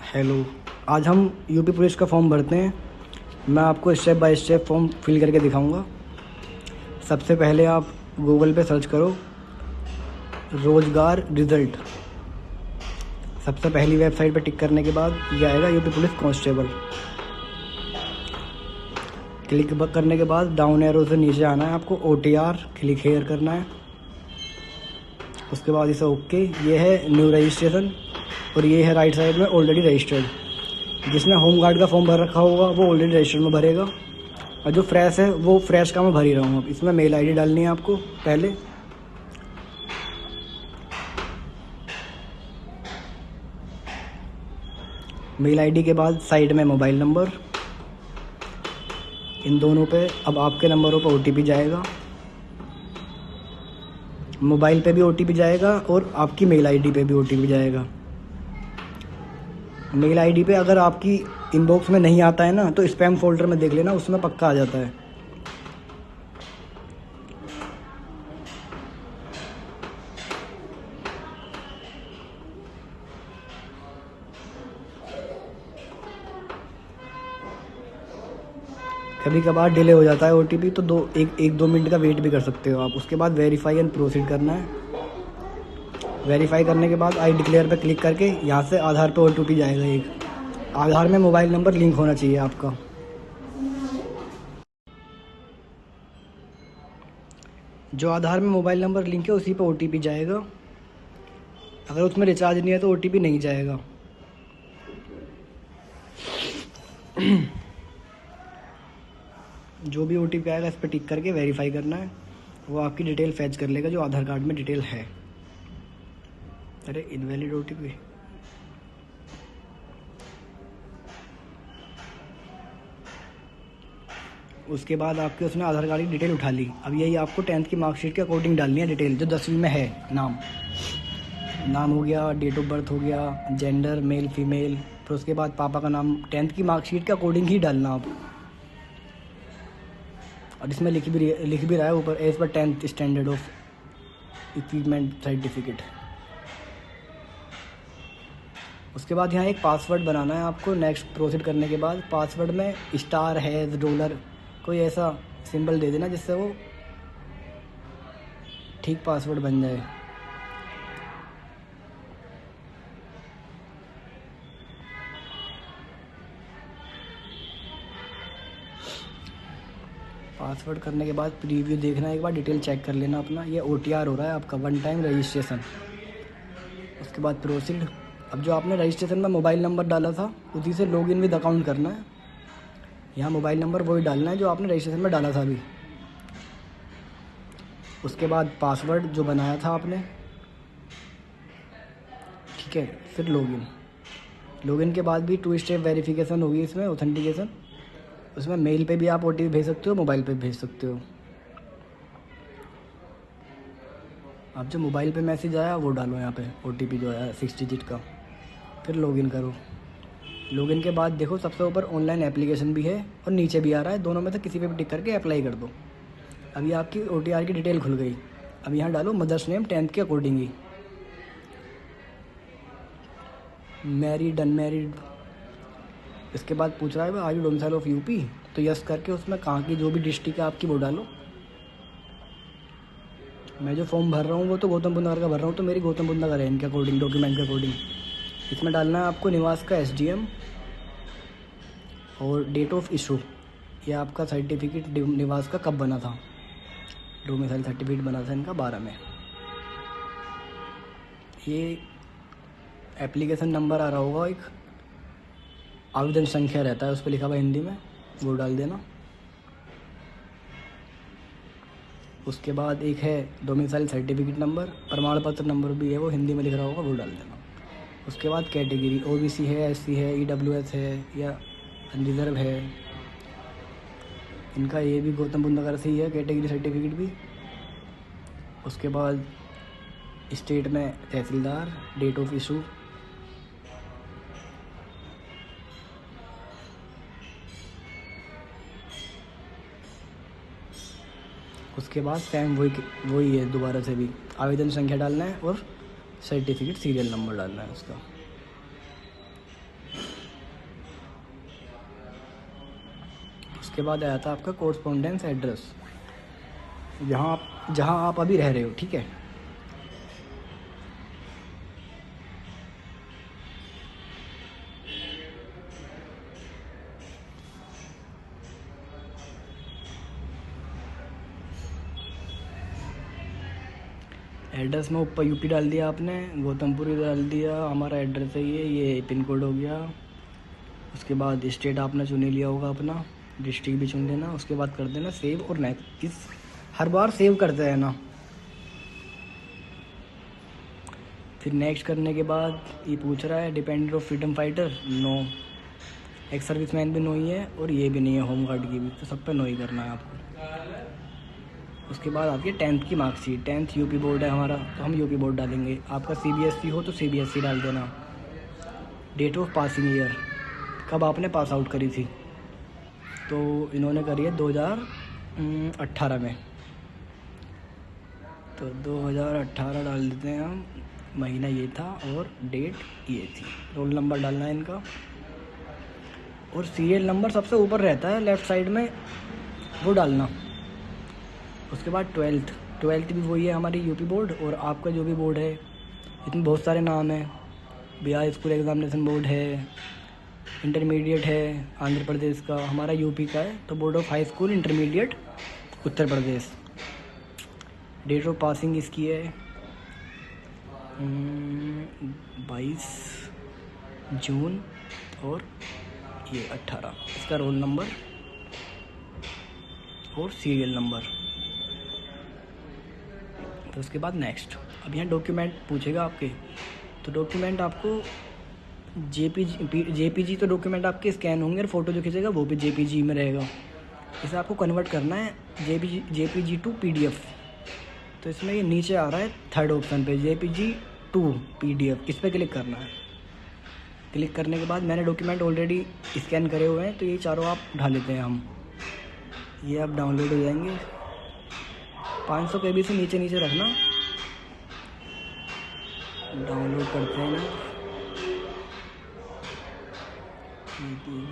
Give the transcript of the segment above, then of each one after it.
Hello. आज हम UP police का फॉर्म भरते हैं। मैं आपको step by step form fill करके दिखाऊंगा। सबसे पहले आप गूगल पे सर्च करो रोज़गार रिज़ल्ट। सबसे पहली वेबसाइट पे टिक करने के बाद ये आएगा यूपी पुलिस कांस्टेबल। क्लिक करने के बाद डाउन एरो से नीचे आना है, आपको OTR क्लिक हेयर करना है। उसके बाद इसे ओके। ये है न्यू रजिस्ट्रेशन और ये है राइट साइड में ऑलरेडी रजिस्टर्ड। जिसने होम गार्ड का फॉर्म भर रखा होगा वो ऑलरेडी रजिस्टर्ड में भरेगा, और जो फ्रेश है वो फ्रेश का मैं भर ही रहा हूँ। अब इसमें मेल आईडी डालनी है आपको पहले। मेल आईडी के बाद साइड में मोबाइल नंबर। इन दोनों पे अब आपके नंबरों पर OTP जाएगा। मोबाइल पे भी OTP जाएगा और आपकी मेल आईडी पे भी OTP जाएगा। मेल आईडी पे अगर आपकी इनबॉक्स में नहीं आता है ना, तो स्पैम फोल्डर में देख लेना, उसमें पक्का आ जाता है। कभी कभार डिले हो जाता है OTP, तो एक दो मिनट का वेट भी कर सकते हो आप। उसके बाद वेरीफाई एंड प्रोसीड करना है। वेरीफाई करने के बाद आई डिक्लेयर पे क्लिक करके यहाँ से आधार पे OTP जाएगा एक। आधार में मोबाइल नंबर लिंक होना चाहिए आपका। जो आधार में मोबाइल नंबर लिंक है उसी पे OTP जाएगा। अगर उसमें रिचार्ज नहीं है तो OTP नहीं जाएगा। जो भी OTP आएगा इस पर टिक करके वेरीफाई करना है। वो आपकी डिटेल फैच कर लेगा जो आधार कार्ड में डिटेल है। अरे इनवैलिड OTP। उसके बाद आपके उसने आधार कार्ड की डिटेल उठा ली। अब यही आपको 10th की मार्कशीट के अकॉर्डिंग डालनी है डिटेल, जो 10वीं में है। नाम हो गया, डेट ऑफ बर्थ हो गया, जेंडर मेल फीमेल, फिर उसके बाद पापा का नाम 10th की मार्कशीट के अकॉर्डिंग ही डालना आप। और इसमें लिख भी रहा है ऊपर, as per 10th standard of equipment certificate. उसके बाद यहाँ एक पासवर्ड बनाना है आपको। नेक्स्ट प्रोसीड करने के बाद पासवर्ड में स्टार है, डॉलर, कोई ऐसा सिंबल दे देना जिससे वो ठीक पासवर्ड बन जाए। पासवर्ड करने के बाद प्रीव्यू देखना, एक बार डिटेल चेक कर लेना अपना। ये OTR हो रहा है आपका, वन टाइम रजिस्ट्रेशन। उसके बाद प्रोसीड। अब जो आपने रजिस्ट्रेशन में मोबाइल नंबर डाला था उसी से लॉगिन विद अकाउंट करना है। यहाँ मोबाइल नंबर वही डालना है जो आपने रजिस्ट्रेशन में डाला था अभी। उसके बाद पासवर्ड जो बनाया था आपने, ठीक है। फिर लॉगिन के बाद भी 2 स्टेप वेरिफिकेशन होगी इसमें, ऑथेंटिकेशन। उसमें मेल पे भी आप OTP भेज सकते हो, मोबाइल पे भेज सकते हो। अब जो मोबाइल पे मैसेज आया वो डालो यहाँ पे, OTP जो आया 6 डिजिट का। फिर लॉगिन करो। लॉगिन के बाद देखो सबसे ऊपर ऑनलाइन एप्लीकेशन भी है और नीचे भी आ रहा है, दोनों में से किसी पे भी टिक करके अप्लाई कर दो। अभी आपकी OTR की डिटेल खुल गई। अब यहाँ डालो मदर्स नेम 10th के अकॉर्डिंग ही, मैरिड अनमैरिड। इसके बाद पूछ रहा है are you domicile of UP, तो यस करके उसमें कहाँ की जो भी डिस्ट्रिक्ट है आपकी वो डालो। मैं जो फॉर्म भर रहा हूँ वो तो गौतम बुद्ध नगर का भर रहा हूँ, तो मेरी गौतम बुद्ध नगर है इनके अकॉर्डिंग, डॉक्यूमेंट के अकॉर्डिंग। इसमें डालना है आपको निवास का SDM और डेट ऑफ इशू। ये आपका सर्टिफिकेट निवास का कब बना था, डोमिसाइल सर्टिफिकेट बना था इनका 12 में। ये एप्लीकेशन नंबर आ रहा होगा, एक आवेदन संख्या रहता है उस पर लिखा हुआ हिंदी में, वो डाल देना। उसके बाद एक है डोमिसाइल सर्टिफिकेट नंबर, प्रमाण पत्र नंबर भी है, वो हिंदी में लिख रहा होगा, वो डाल देना। उसके बाद कैटेगरी OBC है, SC है, EWS है या रिजर्व है। इनका ये भी गौतम बुद्ध नगर से ही है, कैटेगरी सर्टिफिकेट भी। उसके बाद स्टेट में तहसीलदार, डेट ऑफ इशू। उसके बाद सेम वही है, दोबारा से भी आवेदन संख्या डालना है और सर्टिफिकेट सीरियल नंबर डालना है उसका। उसके बाद आया था आपका कोरस्पोंडेंस एड्रेस, जहाँ आप अभी रह रहे हो, ठीक है। एड्रेस में ऊपर यूपी डाल दिया आपने, गौतमपुरी डाल दिया, हमारा एड्रेस है ये पिन कोड हो गया। उसके बाद स्टेट आपने चुन लिया होगा अपना, डिस्ट्रिक्ट भी चुन लेना। उसके बाद कर देना सेव और नेक्स्ट, हर बार सेव करते रहना। फिर नेक्स्ट करने के बाद ये पूछ रहा है dependent of freedom fighter, no. Ex serviceman भी नो ही है और ये भी नहीं है, होम गार्ड की भी, तो सब पे नो ही करना है आपको। उसके बाद आपकी 10th की मार्कशीट, 10th यूपी बोर्ड है हमारा तो हम यूपी बोर्ड डालेंगे। आपका सीबीएसई हो तो सीबीएसई डाल देना। डेट ऑफ पासिंग ईयर, कब आपने पास आउट करी थी, तो इन्होंने करी है 2018 में, तो 2018 डाल देते हैं हम। महीना ये था और डेट ये थी। रोल नंबर डालना है इनका, और सीरियल नंबर सबसे ऊपर रहता है लेफ़्ट साइड में, वो डालना। उसके बाद 12th भी वही है हमारी यूपी बोर्ड, और आपका जो भी बोर्ड है, इसमें बहुत सारे नाम हैं। बिहार स्कूल एग्जामिनेशन बोर्ड है, इंटरमीडिएट है आंध्र प्रदेश का, हमारा यूपी का है तो board of high school intermediate Uttar Pradesh. Date of passing इसकी है 22 जून और ये 18। इसका रोल नंबर और सीरियल नंबर। तो उसके बाद नेक्स्ट, अब यहाँ डॉक्यूमेंट पूछेगा आपके, तो डॉक्यूमेंट आपको जेपीजी तो डॉक्यूमेंट आपके स्कैन होंगे, और फोटो जो खींचेगा वो भी जेपीजी में रहेगा। इसे आपको कन्वर्ट करना है जेपीजी टू पीडीएफ। तो इसमें ये नीचे आ रहा है थर्ड ऑप्शन पे, जेपीजी टू पीडीएफ, इस पर क्लिक करना है। क्लिक करने के बाद मैंने डॉक्यूमेंट ऑलरेडी स्कैन करे हुए हैं, तो ये चारों आप उठा लेते हैं हम। ये आप डाउनलोड हो जाएंगे। 500 KB से नीचे रखना। डाउनलोड करते हैं ना,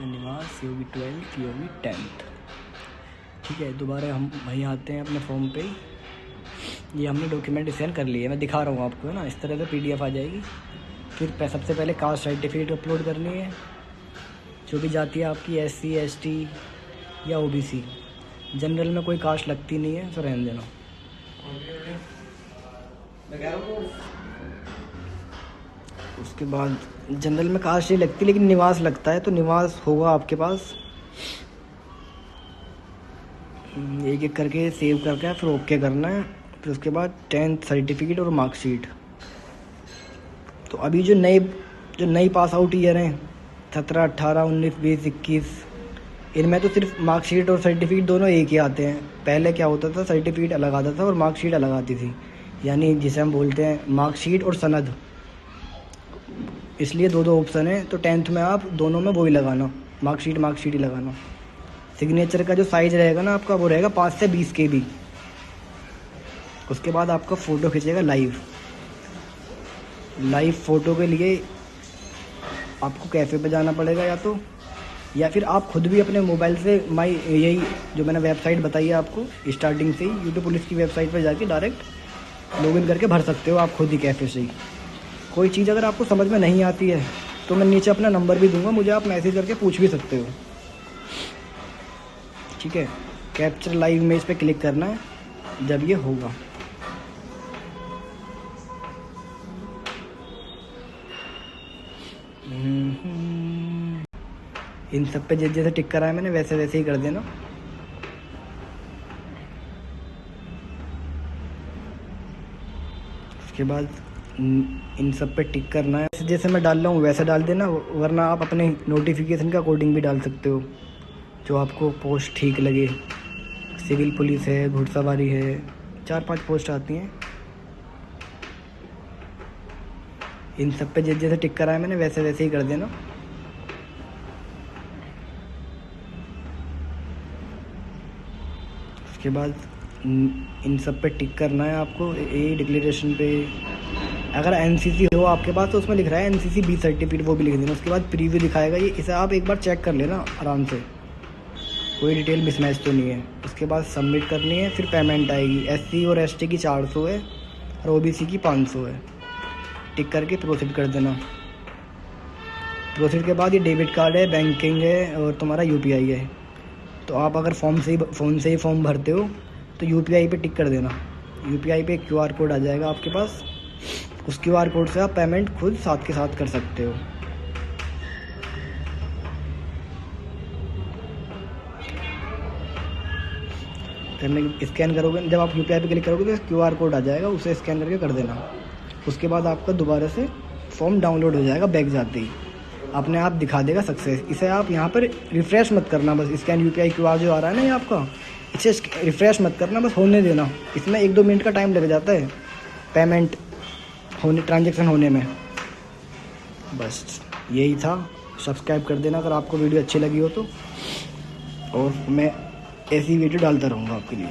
निवास योगी 12th योगी 10th, ठीक है। दोबारा हम वहीं आते हैं अपने फॉर्म पे। ये हमने डॉक्यूमेंट स्कैन कर लिए, मैं दिखा रहा हूँ आपको, है ना, इस तरह से पीडीएफ आ जाएगी। फिर सबसे पहले कास्ट सर्टिफिकेट अपलोड करनी है, जो भी जाती है आपकी SC ST या OBC। जनरल में कोई कास्ट लगती नहीं है, तो रहने देना। उसके बाद जनरल में कास्ट नहीं लगती, लेकिन निवास लगता है, तो निवास होगा आपके पास। एक एक करके सेव करके फिर ओके करना है। फिर उसके बाद 10th सर्टिफिकेट और मार्कशीट। तो अभी जो नई पास आउट ईयर हैं 17, 18, 19, 20, 21, इनमें तो सिर्फ मार्कशीट और सर्टिफिकेट दोनों एक ही आते हैं। पहले क्या होता था, सर्टिफिकेट अलग आता था और मार्कशीट अलग आती थी, यानी जिसे हम बोलते हैं मार्कशीट और सनद। इसलिए दो ऑप्शन है, तो 10th में आप दोनों में वही लगाना, मार्कशीट ही लगाना। सिग्नेचर का जो साइज रहेगा ना आपका, वो रहेगा 5 से 20 KB। उसके बाद आपका फ़ोटो खींचेगा लाइव फ़ोटो के लिए आपको कैफ़े पे जाना पड़ेगा, या फिर आप खुद भी अपने मोबाइल से यही जो मैंने वेबसाइट बताई है आपको स्टार्टिंग से ही, यूपी पुलिस की वेबसाइट पर जाके डायरेक्ट लॉगिन करके भर सकते हो आप खुद ही कैफ़े से ही। कोई चीज़ अगर आपको समझ में नहीं आती है तो मैं नीचे अपना नंबर भी दूंगा, मुझे आप मैसेज करके पूछ भी सकते हो, ठीक है। कैप्चर लाइव इमेज पे क्लिक करना है जब ये होगा। इन सब पे जैसे टिक करा है मैंने, वैसे ही कर देना। उसके बाद इन सब पे टिक करना है, जैसे मैं डाल रहा हूँ वैसे डाल देना, वरना आप अपने नोटिफिकेशन का कोडिंग भी डाल सकते हो, जो आपको पोस्ट ठीक लगे। सिविल पुलिस है, घुड़सवारी है, 4-5 पोस्ट आती हैं। इन सब पे जैसे टिक करा है मैंने, वैसे ही कर देना। उसके बाद इन सब पे टिक करना है आपको। ए डिक्लेरेशन पे अगर NCC हो आपके पास तो उसमें लिख रहा है NCC B सर्टिफिकेट, वो भी लिख देना। उसके बाद प्रीव्यू दिखाएगा ये, इसे आप एक बार चेक कर लेना आराम से। कोई डिटेल मिसमैच तो नहीं है। उसके बाद सबमिट करनी है, फिर पेमेंट आएगी। SC और ST की 400 है और OBC की 500 है। टिक करके प्रोसीड कर देना। प्रोसीड के बाद ये डेबिट कार्ड है, बैंकिंग है और तुम्हारा UPI है। तो आप अगर फ़ोन से ही फॉर्म भरते हो तो UPI पे टिक कर देना। UPI पे एक QR कोड आ जाएगा आपके पास, उस QR कोड से आप पेमेंट खुद साथ के साथ कर सकते हो। करने स्कैन करोगे, जब आप UPI पे क्लिक करोगे तो QR कोड आ जाएगा, उसे स्कैन करके कर देना। उसके बाद आपका दोबारा से फॉर्म डाउनलोड हो जाएगा। बैक जाते ही अपने आप दिखा देगा सक्सेस। इसे आप यहाँ पर रिफ़्रेश मत करना, बस स्कैन UPI QR जो आ रहा है ना ये आपका, इसे रिफ़्रेश मत करना, बस होने देना। इसमें 1-2 मिनट का टाइम लग जाता है पेमेंट होने, ट्रांजेक्शन होने में। बस यही था। सब्सक्राइब कर देना अगर आपको वीडियो अच्छी लगी हो तो, और मैं ऐसी वीडियो डालता रहूँगा आपके लिए।